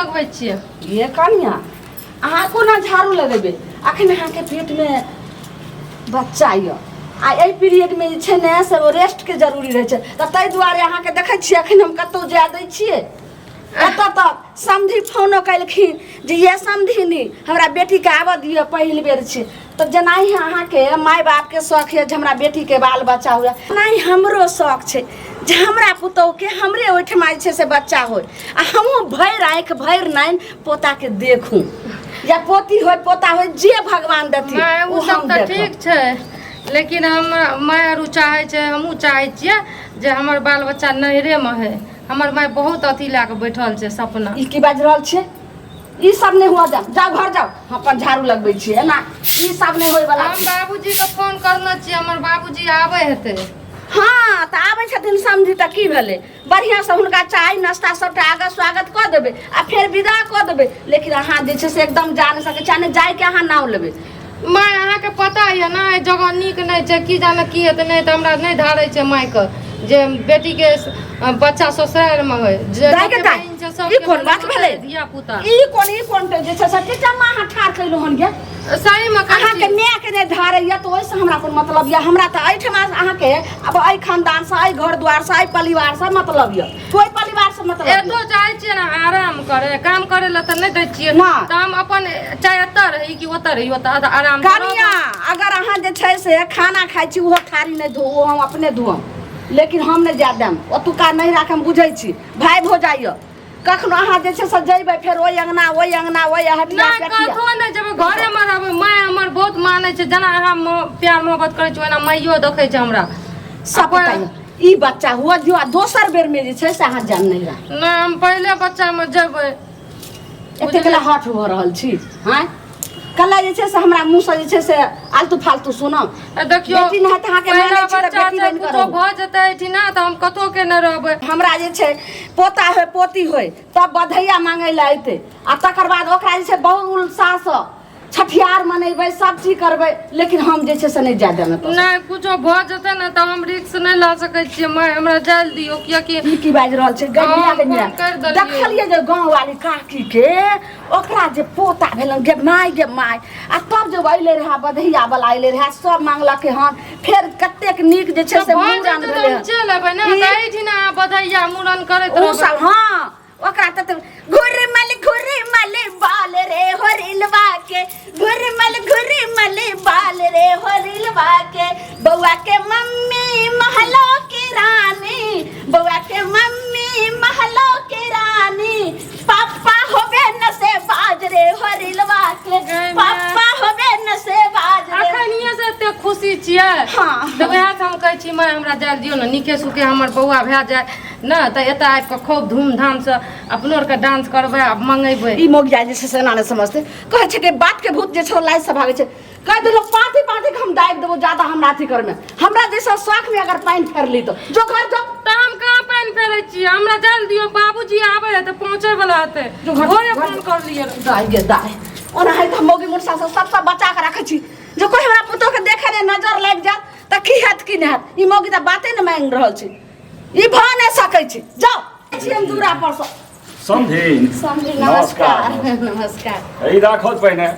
लगबै छियै ये कनिया अहाँ कोना झाड़ू लगेबै अखन अहाँके पेट में बच्चा यऽ आ एहि पीरियड में जे छै ने से रेस्ट के जरूरी रहै छै तऽ ताहि दुआरे अहाँके देखै छियै अखन हम कतौ जाय दै छियै एतऽ तक समधी फोनो कयलखिन जे ये समधिनी हमरा बेटीके आबऽ दिअ पहिल बेर छै तऽ जेनाहि अहाँके माय बापके शौख यऽ जे हमरा बेटीके बाल बच्चा हुए तेनाहि हमरो शौख छै जे हमरा पुतौहके हमरे ओहिठमा जे छै से बच्चा होय आ हमहूँ भरि आँखि भरि नानि पोताके देखूँ या पोती होय पोता होय जे भगवान देथिन ओ सब तऽ ठीक छै लेकिन हम माय आरू चाहै छै हमहूँ चाहै छियै जे हमर बाल बच्चा नैहरेमे है हमर माय बहुत अथी लए कऽ बैठल छै सपना ई की बाजि रहल छियै ई सब नहीं हुआ जाओ घर जाओ हम अपन झाड़ू लगबै छियै ना ई सब नहीं होय वाला हम बाबूजी के फोन करने छियै हमर बाबूजी आबै हेतै हाँ तऽ आबै छथिन समझी तऽ की भेलै बढ़िआँ से हुनका चाय नाश्ता सबटा आगे स्वागत कऽ देबै आ फेर विदा कऽ देबै लेकिन अहाँ जे छै से एकदम जा नहीं सकै छी जायके अहाँ नाम लेबै माय अहाँके पता यऽ ने एहि जगह नीक नहीं छै की जाने की हेतै नहीं तऽ हमरा नहीं धारै छै मायके जे बेटी के बच्चा ससुराल में होय जे बहिन छै सब ई कोन बात भेलै धिया पुता ई कोन जे छै से टीचरमा अहाँ ठार कइलो हन गे सही में अहाँ के न्याय के नहीं धारै या तो ओइसे हमरा कोन मतलब या हमरा तऽ एहिठमा अहाँ के अब एहि खानदान से एहि घर द्वार से एहि परिवार से मतलब या कोई परिवार से मतलब एतो चाहै छियै ना आराम करे काम करे ला तऽ नहीं दै छियै तऽ हम अपन चाहे एतऽ रही कि ओतऽ रही ओतऽ आराम कनिया अगर अहाँ जे छै से खाना खाइ छी ओहो थारी नहीं धो हम अपने धोम लेकिन हम नहीं जा देम ओतुका नहीं राखम बुझै छी भाई भौजाइय कखनो अहाँ जे छै से जइबै फेर ओइ अंगना ओइ हटिया नहीं कथो नहीं जेबै घरे में रहबै माय हमर बहुत मानै छै जेना अहाँ प्यार मोहब्बत करै छी ओना माइयो देखै छै हमरा सब ई बच्चा हुआ जो दोसर बेर में जे छै से अहाँ जान नहीं रह नहीं हम पहले बच्चा में जेबै एते कला हट हो रहल छी हां कला जे छै से हमरा मुंह से जे छै से आलतू फालतू सुनो देखियो बेटी नहीं त अहाँ के मानै छी त बेटी नहीं करो भ जेतै कि ना त हम कतो के न रहबै हमरा जे छै पोता होय पोती होय तब बधैया मांगे ला आइते आ तकर बाद ओकरा जे छै बहुत उत्साह से छठियार मनेबै सब चीज करबै लेकिन हम जे छै से नहीं जा देना नहीं कुछो भ जेतै न त हम रिस्क नहीं ला सकै छियै मैं हमरा जाल दियो किया कि ई की बाज रहल छै गैया देखलिए जे गांव वाली काकी के ओकरा जे पोता भेलन गे माय आ तब जब अइले रहा बधैया वाला अइले रहा सब मांगलक हन फेर कतेक नीक जे छै से मूड़न भेलै चल लेबै न कहि दिना बधैया मूड़न करैत ओ सब हां ओकरा त घुरमल बाल रे होरिलवा के घुरमल बाल रे होरिलवा के बउआ के मम्मी महलो की रानी बउआ के मम्मी महलो की रानी पापा होबे न से बाज रे होरिलवा के पापा होबे न से बाज रे अखनिए से एते खुशी छियै हां त वएह हम कहै छी मैं हमरा जाल दियो न निके सुके हमर बौआ भए जाय न त एता आबि के खूब धूमधाम से अपनो आर के डांस करबै आ मंगेबै ई मोगिया जे छै से ना नहीं समझते कहै छै कि बात के भूत जे छै लाइ से भागे छै कह देलो पाती के हम दाबि देबो ज्यादा हमरा अथी करमे हमरा जैसा शौक में अगर पानी फेर ली तो जो घर जो त हम कहां पानी फेरै छी हमरा जाल दियो बाबूजी आबै है त पहुंचे वाला हेतै घरे फोन कर लिए दाई गे दाई ओना है त मोगी मुरसा से सब बचा के रखै छी जो कोई हमरा पुतो के देखे ने नजर लाग जात त की हैत की नहीं हैत ई मोगी त बाते न मांग रहल छी ई भ नहीं सकै छी जाओ छी हम दूरा पर से समझी नमस्कार यही राखो पहिने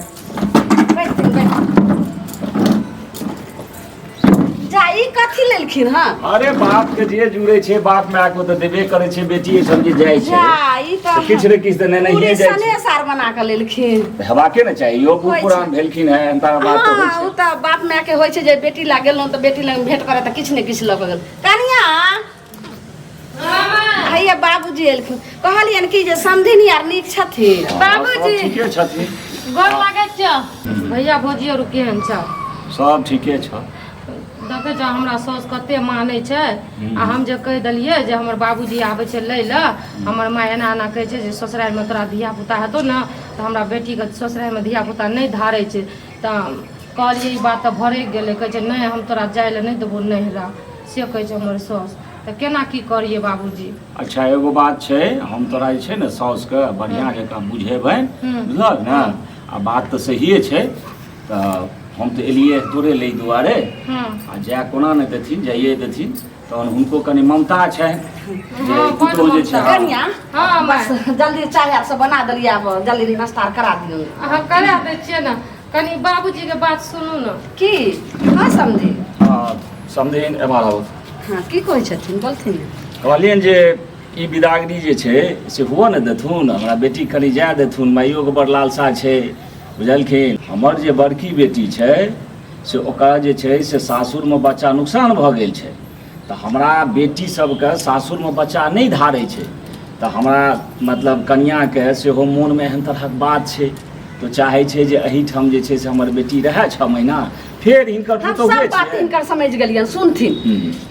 जाई कथी लेलखिन हां अरे बाप के जे जुड़े छे बाप माय को त देबे करे छे बेटी समझी जाय छे जाई त किछ ने किछ त नहीं जाय छे सने सार बना के लेलखिन हवा के न चाहिए यो पुरान भेलखिन है अंता बात तो होय छे उ त बाप माय के होय छे जे बेटी ला गेलौ त बेटी लग भेंट करे त किछ ने किछ ल गेल कनिया भैया बाबूजी एलखिन कहलियन कि जे समधिनी आर नीक छथिन बाबूजी ठीके छथिन गोर लागै छ भैया भौजी और केहन छ सब ठीके छ देखे छ हमरा सास कते मानै छै आ हम जे कह दलिए जे हमर बाबूजी आबै छै लै ल हमर माय एना एना कहै छै जे ससुराल में तोरा धिया पुता हेतौ न त हमरा बेटी के ससुराल में धिया पुता नहीं धारै छै त कहलिए ई बात त भरे गेलै कहै छै नहीं हम तोरा जाय ल नहीं देबो नहिरा से कहै छै हमर सास त केना की करिए बाबूजी अच्छा एगो बात छै हम तोरा जे छै न सास के बढ़िया जका बुझेबै बुझल न आ बात त सहीए छै त हम तो एलिए तोरे ले दुआरे हाँ आ जा कोना नहीं देथिन जाइए देथिन तहन हुनको कनि ममता छै जे हाँ, बड़ पुतहु जे छै ममता। कनिया हाँ, बस जल्दी चाय आर सब बना देलिए अब जल्दी नाश्ता करा दियो हाँ करा दै छियै ने कनी बाबूजी के बात सुनू ने की हाँ समझी हाँ समझिन एम्हर आउ हाँ की कहै छथिन बोलथिन कहलियनि जे ई बिदागरी जे छै से हुअ ने देथुन हमरा बेटी कनि जाय देथुन माइयोके बड़ लालसा छै बुझलखिन हमर जे बड़की बेटी छै से ओकरा जे छै से सासुरमे बच्चा नुकसान भऽ गेल छै तऽ हमरा बेटी सबके सासुरमे बच्चा नहि धारै छै तऽ हमरा मतलब कनियाँके सेहो मोनमे एहन तरहक बात छै तो चाहै छै जे एहिठाम जे छै से हमर बेटी रहै 6 महीना फेर हिनकर हम पुतहु सब बात छै हिनकर समझ गेलियन सुनथिन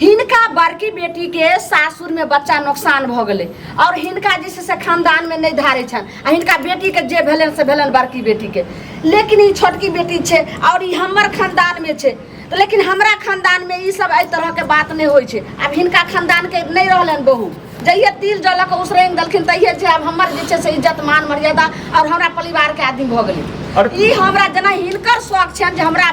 हिनका बड़की बेटी के सासुर में बच्चा नुकसान भ गेलै और हिनका जे से खानदान में नहीं धारे छन आ हिनका बेटी के जे भेलन से भेलन बड़की बेटी के लेकिन ई छोटकी बेटी छै और ई हमर खानदान में छै तो लेकिन हमरा खानदान में ई सब एहि तरह के बात नहीं होय छै अब हिनका खानदान के नहीं रहलन बहू जइए तिल जलक उसरंग दलखिन तइए जे अब हमर जे छै से इज्जत मान मर्यादा और हमरा परिवार के आदमी भ गेलै ई हमरा जना हिनकर शौक छन जे हमरा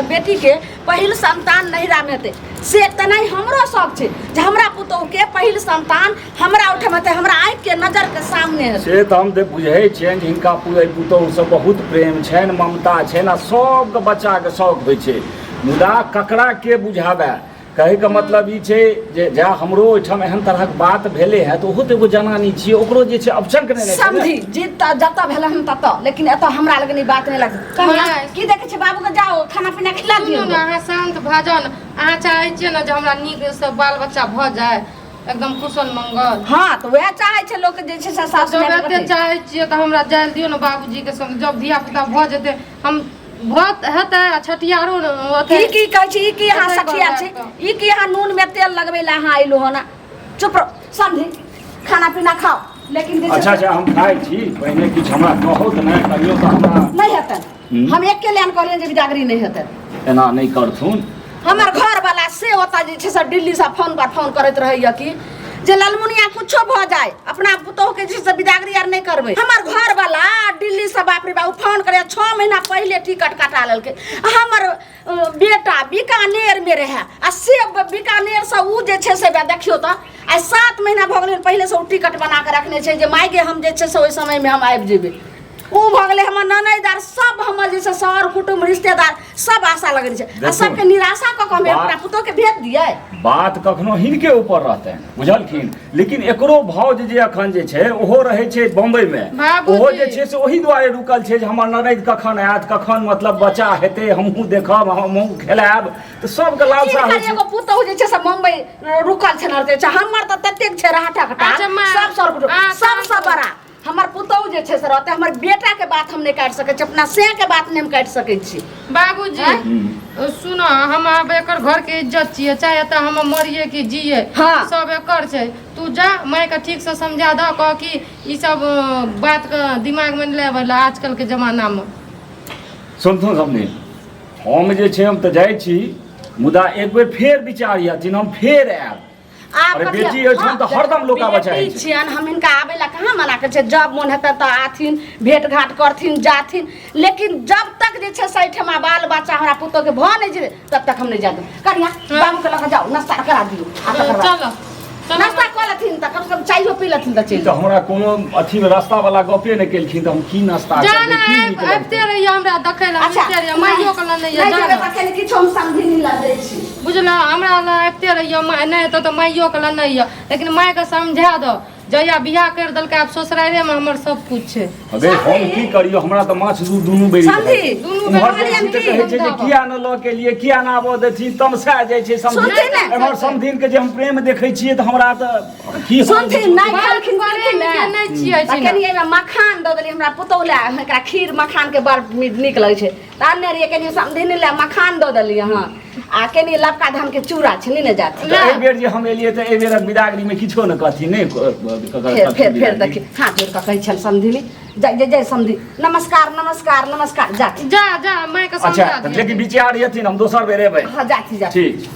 बेटी के पहिल संतान नहिरा में हेतै से तनाई हमरो शौक छै जे हमरा पुतहु के पहिल संतान हमरा उठे में हमरा आँख के नजर के सामने हेतै से तऽ हम तऽ बुझै छियनि जे हिनका पुतहु से बहुत प्रेम छनि ममता छनि आ सबके बच्चाके शौक होइ छै मुदा ककरा के बुझाबे कहैके मतलब ई छै जे जा हमरो ओहिठाम एहन तरहक बात भेलै है तऽ ओहो तऽ एगो जनानी छियै ओकरो जे छै अवसर के नहि समझी जित जतऽ भेल हम ततऽ लेकिन एतऽ हमरा लगन ई बात नहि लगतै कनिया की देखै छै बाबू के जाओ खाना पीना खिला दियौ सुनू ने अहाँ शांत भऽ जाउ ने अहाँ चाहै छियै ने जे हमरा नीक से बाल बच्चा भऽ जाए एकदम कुशल मंगल हाँ तो वह चाहे छै लोग जे छै से सास जब एते चाहै छियै तऽ हमरा जाय दियौ ने बाबूजी के संग जब धिया पुता भऽ जेतै हम भत हेतै आ छठियारो की कहै छी की यहाँ सठिया छै ई की यहाँ नून में तेल लगबै ला अहाँ अइलो हो ना चुप रहो समझी खाना पीना खाओ लेकिन अच्छा अच्छा हम खाइ छी पहिने किछु हमरा कहू तऽ नहि कहियो तऽ हमरा नहीं हेतै हम एक के लेन कहलियन जे बिदागरी नहीं हेतै एना नहि करथुन हमर घर वाला से ओता जे छै से दिल्ली से फोन पर फोन करैत रहैया कि जे ललमुनिया कुछो भ जाए अपना पुतहु के जे से बिदागरी आर नहीं करबै हमर घर वाला दिल्ली से बाप रे बाप फोन करे 6 महीना पहले टिकट कटा लेलकै हमर बेटा बीकानेर में रहे आ से बीकानेर से उ जे छै से देखियो त आ 7 महीना भ गेलै पहले से उ टिकट बना के रखने छै जे मायगे हम जे छै से ओइ समय में हम आबि जेबै उ भ गेलै हमर ननैदार सब हमर जे छै सर कुटुम्ब रिश्तेदार सब आशा लगै छै आ सबके निराशा क के हम अपना पुतहु के भेज दियै बात कखनो हिनके ऊपर रहतै बुझलखिन लेकिन एकरो भौज जे अखन जे छै ओहो रहै छै बम्बई में ओहो जे छै से ओही दुआरे रुकल छै जे हमर ननैद कखन आयत कखन मतलब बच्चा हेतै हमहूँ देखब हमहूँ खेलायब तऽ सबके लालसा होइ छै एगो पुतहु जे छै से मुंबई रुकल छै न छै हमर त ततेक छै राहटा कटा सब सर कुटुम्ब सबसे बड़ा हमर पुतहु जे छै से रहते हमर बेटा के बात हम नहीं काट सकै छी अपना से के बात नहीं हम काट सकै छी बाबूजी सुनो हम अब एकर घर के इज्जत छियै चाहे त हम मरिए कि जिए हाँ। सब एकर छै तू जा माय के ठीक से समझा द कह कि ई सब बात के दिमाग में लेवे ला आजकल के जमाना में सुनथुन समझी हम जे छै हम तऽ जाइ छी मुदा एक बेर फेर विचार यथिन हम फेर आयब अरे बेटी ओहिठाम तऽ हरदम लोक आबै छै छियन हम हिनका आबै ला कहाँ मना कर छै जब मन हेतै तऽ आथिन भेंट घाट करथिन जाथिन लेकिन जब तक जे छै सही ठमा बाल बच्चा हमरा पुतहु के भ नहीं जे तब तक हम नहीं जाते करिया बाबू के लग जाओ नाश्ता करा दियो आ तकर बाद चलो नाश्ता कर लेथिन त कम से कम चाइयो पी लेथिन त चल तऽ हमरा कोनो अथी में रास्ता वाला गपे नहि केलखिन तऽ हम की नाश्ता जाना करबै की नीक आबते रहिए हमरा देखै ला अच्छा माइयो के ला नहीं नहीं जाना जेबै त किछो हम समझी नहीं ला दै छी बुझला हमरा ला आबते रहिए नहीं तो माइयो के ला नहीं है लेकिन माय के समझा दो जहिया बियाह कर दलकै आब ससुरारे में हमर सब कुछ छै अबे हम की करियो हमरा तऽ माछ दूध दुनू बेरी समझी दुनू उम्हर बेरी जे कहै छै जे किया न लऽ के लिए किया न आबो देथिन तमसा जाइ छै सुनथिन ने? एमहर समधिन के जे हम प्रेम देखै छियै तऽ हमरा तऽ की सुनथिन नहीं खालखिन करे में नहीं छियै छी ना। कनी एमे मखान द देली हमरा पुतौह ला एकरा खीर मखान के बड़ नीक लगै छै ताने रे कनी समधिन ला मखान द देली हां आ कनी लपका धान के चूड़ा छै ने जाती तऽ एहि बेर जे हम एलियै तऽ एहि बेरक बिदागरी में किछो न कहथिन नहि फिर देखी हाथ जोड़ के कहै छल समधिनी जय जय समधी नमस्कार नमस्कार नमस्कार जा जा जा माय के अच्छा समझा दे लेकिन विचार यथिन हम दोसर बेर एबै हां जाती जा ठीक